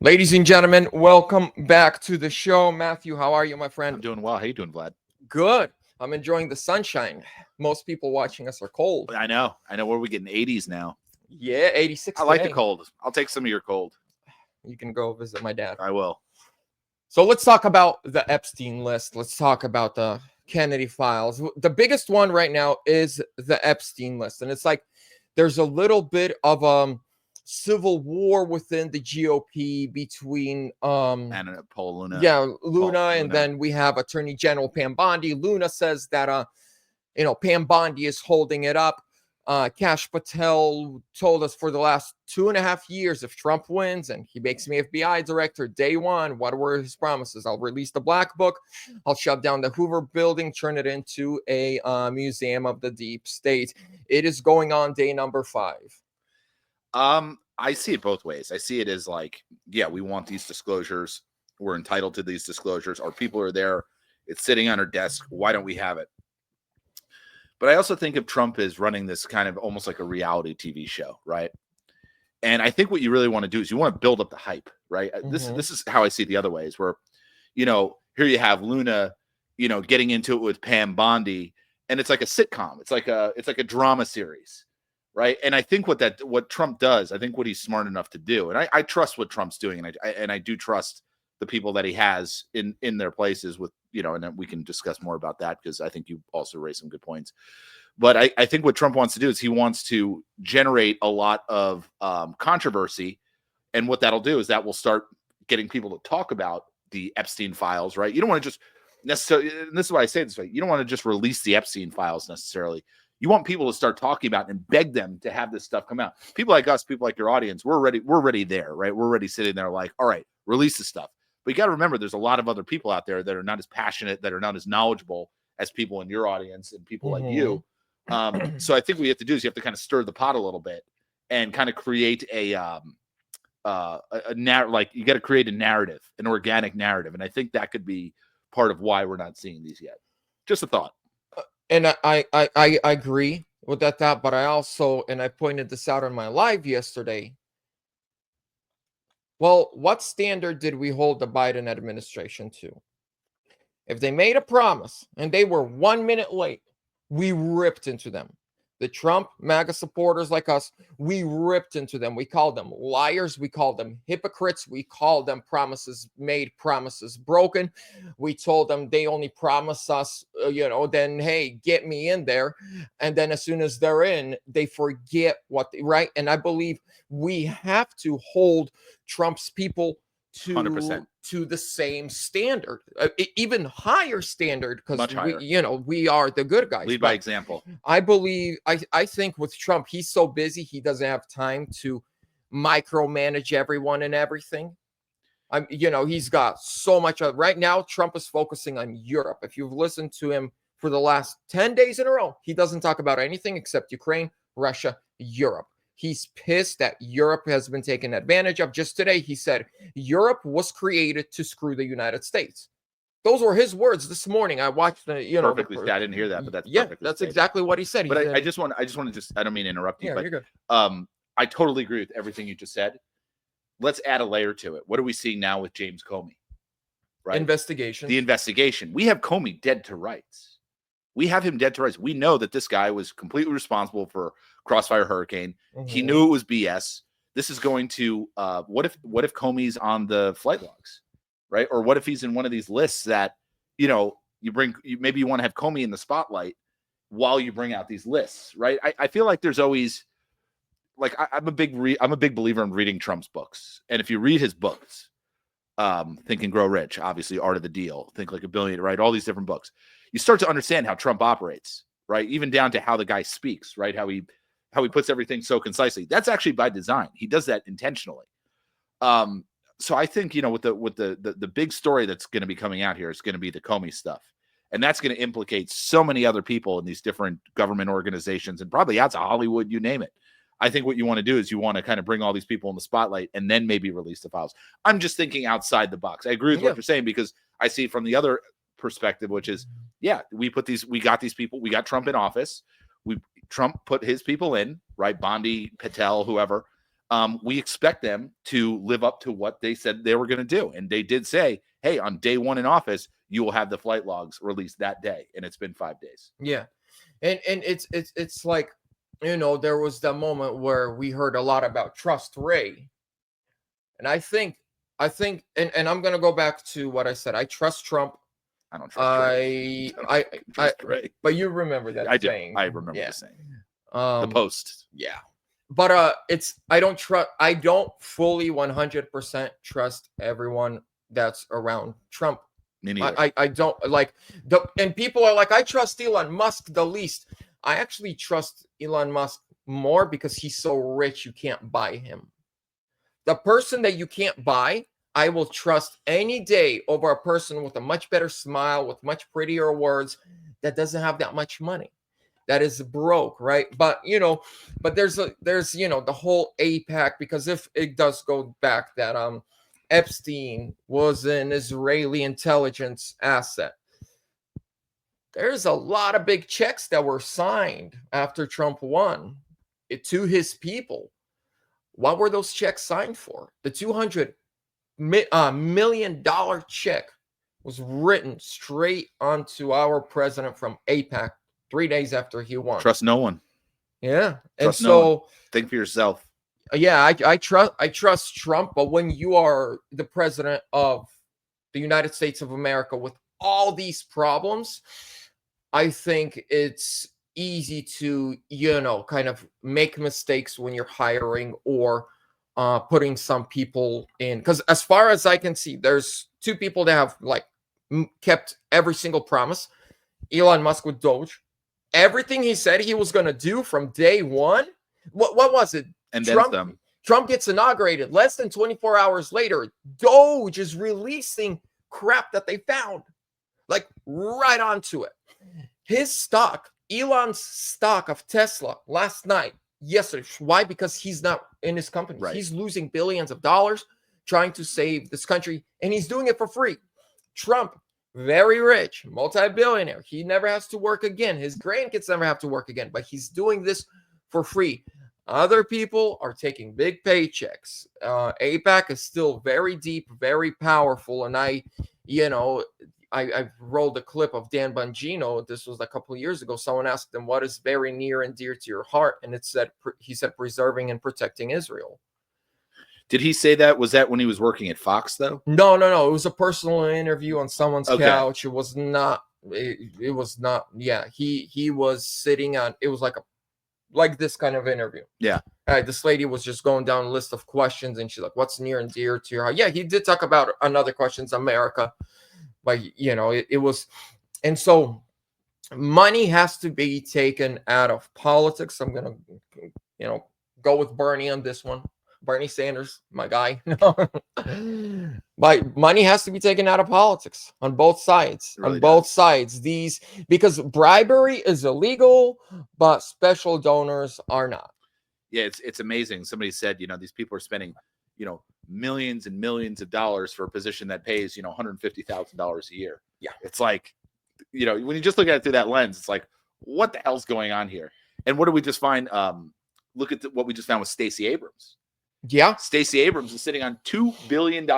Ladies and gentlemen, welcome back to the show. Matthew, how are you, my I'm friend? doing well. How you doing, Vlad? Good. I'm enjoying the sunshine. Most people watching us are cold. I know. Where we getting 80s now. Yeah, 86 I like the today. cold. I'll take some of your cold. You can go visit my dad. I will. So let's talk about the Epstein list. Let's talk about the Kennedy files. The biggest one right now is the Epstein list. And it's like there's a little bit of civil war within the GOP between And Paul Luna. yeah, Luna, Paul and Luna. then we have Attorney General Pam Bondi. Luna says that Pam Bondi is holding it up. Kash Patel told us for the last 2.5 years, if Trump wins and he makes me FBI director day one, what were his promises? I'll release the black book. I'll shut down the Hoover building, turn it into a museum of the deep state. It is going on day number 5. I see it both ways. I see it as like, yeah, we want these disclosures. We're entitled to these disclosures. Our people are there. It's sitting on our desk. Why don't we have it? But I also think of Trump as running this kind of almost like a reality TV show, right? And I think what you really want to do is you want to build up the hype, right? This is how I see it the other ways, where, here you have Luna, getting into it with Pam Bondi, and it's like a sitcom. It's like a drama series, right? And I think what Trump does, I think what he's smart enough to do, and I trust what Trump's doing, and I do trust the people that he has in their places with, and then we can discuss more about that because I think you also raised some good points. But I think what Trump wants to do is he wants to generate a lot of controversy. And what that'll do is that will start getting people to talk about the Epstein files, right? You don't want to just necessarily, and this is why I say it this way, you don't want to just release the Epstein files necessarily. You want people to start talking about and beg them to have this stuff come out. People like us, people like your audience, we're ready there, right? We're already sitting there like, all right, release the stuff. But you got to remember, there's a lot of other people out there that are not as passionate, that are not as knowledgeable as people in your audience and people like you. So I think what you have to do is you have to kind of stir the pot a little bit and kind of create like you got to create a narrative, an organic narrative. And I think that could be part of why we're not seeing these yet. Just a thought. And I agree with that thought, but I also, and I pointed this out on my live yesterday. Well, what standard did we hold the Biden administration to? If they made a promise and they were 1 minute late, we ripped into them. The Trump MAGA supporters like us, we ripped into them. We called them liars. We called them hypocrites. We called them promises made, promises broken. We told them they only promise us, then, hey, get me in there. And then as soon as they're in, they forget right? And I believe we have to hold Trump's people to 100%. to the same standard, even higher standard, because we are the good guys. Lead by example. I think with Trump, he's so busy he doesn't have time to micromanage everyone and everything. He's got so much right now. Trump is focusing on Europe. If you've listened to him for the last 10 days in a row, he doesn't talk about anything except Ukraine, Russia, Europe. He's pissed that Europe has been taken advantage of. Just today, he said Europe was created to screw the United States. Those were his words this morning. I watched perfectly. I didn't hear that, but that's that's exactly what he said. But I just want to I don't mean to interrupt you, but you're good. I totally agree with everything you just said. Let's add a layer to it. What are we seeing now with James Comey? Right, investigation. The investigation. We have Comey dead to rights. We have him dead to rights. We know that this guy was completely responsible for Crossfire Hurricane. He knew it was BS. This is going to what if Comey's on the flight logs, right? Or what if he's in one of these lists that maybe you want to have Comey in the spotlight while you bring out these lists, right? I feel like there's always like I'm a big believer in reading Trump's books, and if you read his books, Think and Grow Rich, obviously Art of the Deal, Think Like a Billionaire, right? All these different books. You start to understand how Trump operates, right? Even down to how the guy speaks, right? How he puts everything so concisely. That's actually by design. He does that intentionally. So I think, with the big story that's going to be coming out here is going to be the Comey stuff. And that's going to implicate so many other people in these different government organizations and probably outside Hollywood, you name it. I think what you want to do is you want to kind of bring all these people in the spotlight and then maybe release the files. I'm just thinking outside the box. I agree with what you're saying because I see from the other perspective, which is, we got these people, we got Trump in office. Trump put his people in, right? Bondi, Patel, whoever. we expect them to live up to what they said they were going to do. And they did say, hey, on day 1 in office, you will have the flight logs released that day. And it's been 5 days. Yeah. And it's like, there was that moment where we heard a lot about Trust Ray. And I think, and I'm going to go back to what I said. I trust Trump. I don't trust Ray. I Trust Ray. But you remember that I do. saying. I remember Yeah. the saying. The Post. Yeah. But I don't fully 100% trust everyone that's around Trump. Me neither. I don't like and people are like, I trust Elon Musk the least. I actually trust Elon Musk more because he's so rich you can't buy him. The person that you can't buy, I will trust any day over a person with a much better smile, with much prettier words, that doesn't have that much money, that is broke, right? But there's the whole AIPAC, because if it does go back that Epstein was an Israeli intelligence asset, there's a lot of big checks that were signed after Trump won to his people. What were those checks signed for? The $200 million check was written straight onto our president from AIPAC 3 days after he won. Trust no one. Yeah. Trust and no so one. Think for yourself. Yeah, I trust Trump, but when you are the president of the United States of America with all these problems, I think it's easy to, kind of make mistakes when you're hiring or putting some people in. Because as far as I can see, there's 2 people that have kept every single promise. Elon Musk with Doge. Everything he said he was going to do from day 1. What was it? And Trump gets inaugurated. Less than 24 hours later, Doge is releasing crap that they found, right onto it. His stock, Elon's stock of Tesla yesterday. Why? Because he's not in his company. Right. He's losing billions of dollars trying to save this country, and he's doing it for free. Trump, very rich, multi-billionaire. He never has to work again. His grandkids never have to work again, but he's doing this for free. Other people are taking big paychecks. AIPAC is still very deep, very powerful. And I rolled a clip of Dan Bongino. This was a couple of years ago. Someone asked him, what is very near and dear to your heart? And he said, preserving and protecting Israel. Did he say that? Was that when he was working at Fox, though? No. It was a personal interview on someone's couch. It was not. It was not. Yeah, he was sitting on. It was like this kind of interview. Yeah. This lady was just going down a list of questions, and she's like, "What's near and dear to your heart?" Yeah, he did talk about another questions, America, but it was, and so money has to be taken out of politics. I'm gonna, go with Bernie on this one. Bernie Sanders, my guy. But money has to be taken out of politics on both sides. It really on both does. sides. Because bribery is illegal, but special donors are not. Yeah, it's amazing. Somebody said, these people are spending, millions and millions of dollars for a position that pays, $150,000 a year. Yeah. It's like, when you just look at it through that lens, it's like, what the hell's going on here? And what did we just find? Look at what we just found with Stacey Abrams. Yeah. Stacey Abrams is sitting on $2 billion.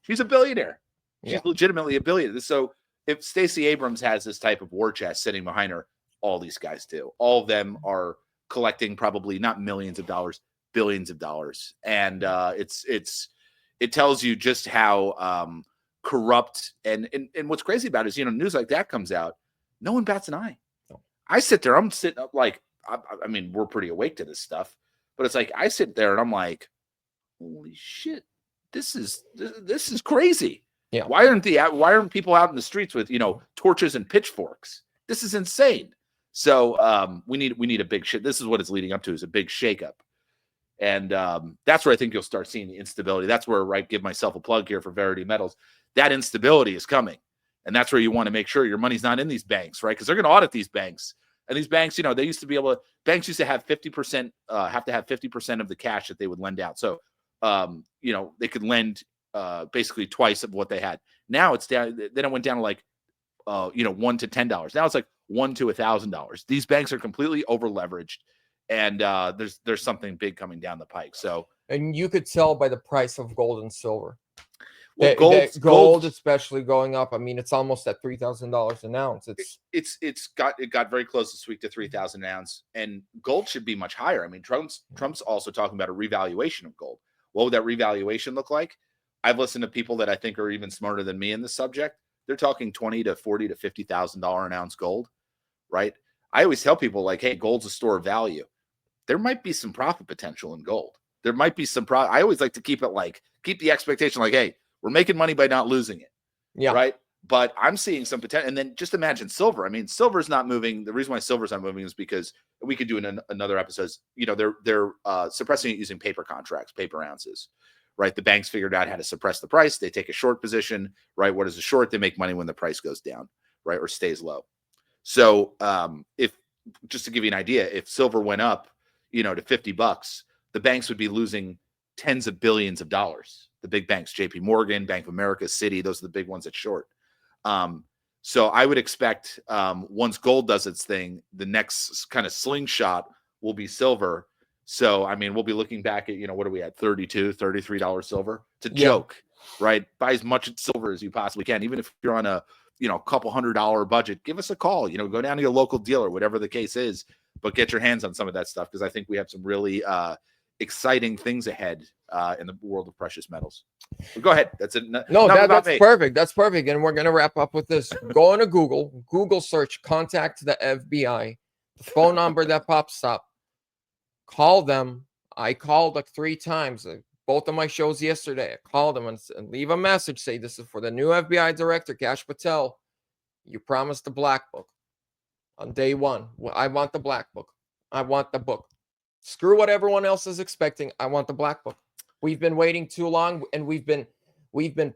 She's a billionaire. She's legitimately a billionaire. So if Stacey Abrams has this type of war chest sitting behind her, all these guys do. All of them are collecting probably not millions of dollars, billions of dollars. And it tells you just how corrupt and what's crazy about it is, news like that comes out, no one bats an eye. No. I sit there, I'm sitting up I mean, we're pretty awake to this stuff. But it's like I sit there and I'm like, holy shit, this is crazy. Yeah. Why aren't people out in the streets with torches and pitchforks? This is insane. So we need a big shit. This is what it's leading up to, is a big shakeup. And that's where I think you'll start seeing the instability. That's where I give myself a plug here for Verity Metals. That instability is coming. And that's where you want to make sure your money's not in these banks, right? Because they're going to audit these banks. And these banks, they used to be able to, banks used to have 50%, have to have 50% of the cash that they would lend out. So, they could lend basically twice of what they had. Now it's down, then it went down to $1 to $10. Now it's $1 to $1,000. These banks are completely over leveraged. and there's something big coming down the pike. So, and you could tell by the price of gold and silver. well, Gold especially going up. I mean, it's almost at $3,000 an ounce. It got very close this week to 3,000 an ounce, and gold should be much higher. I mean, Trump's also talking about a revaluation of gold. What would that revaluation look like? I've listened to people that I think are even smarter than me in the subject. They're talking $20,000 to $40,000 to $50,000 an ounce gold, right? I always tell people, like, hey, gold's a store of value. There might be some profit potential in gold. There might be some I always like to keep the expectation like, hey, we're making money by not losing it. Yeah. Right. But I'm seeing some potential. And then just imagine silver. I mean, silver's not moving. The reason why silver's not moving is because we could do another episode. You know, they're suppressing it using paper contracts, paper ounces. Right. The banks figured out how to suppress the price. They take a short position. Right. What is a short? They make money when the price goes down. Right. Or stays low. So if just to give you an idea, if silver went up, to $50, the banks would be losing tens of billions of dollars. The big banks, JP Morgan, Bank of America, Citi, those are the big ones that short. So I would expect once gold does its thing, the next kind of slingshot will be silver. So, I mean, we'll be looking back at, what are we at? $32, $33 silver. It's a joke, right? Buy as much silver as you possibly can. Even if you're on a, couple $100 budget, give us a call, go down to your local dealer, whatever the case is, but get your hands on some of that stuff. Because I think we have some really exciting things ahead in the world of precious metals. But go ahead. That's it. No, that's perfect. That's perfect. And we're going to wrap up with this. Go into Google search, contact the FBI, the phone number that pops up, call them. I called like 3 times, both of my shows yesterday. I called them and leave a message. Say, this is for the new FBI director, Kash Patel. You promised the black book on day 1. I want the black book. I want the book. Screw what everyone else is expecting. I want the black book. We've been waiting too long, and we've been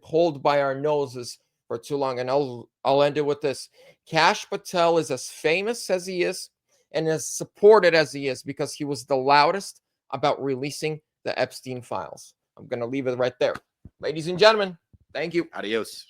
pulled by our noses for too long. And I'll end it with this. Kash Patel is as famous as he is and as supported as he is because he was the loudest about releasing the Epstein files. I'm going to leave it right there. Ladies and gentlemen, thank you. Adios.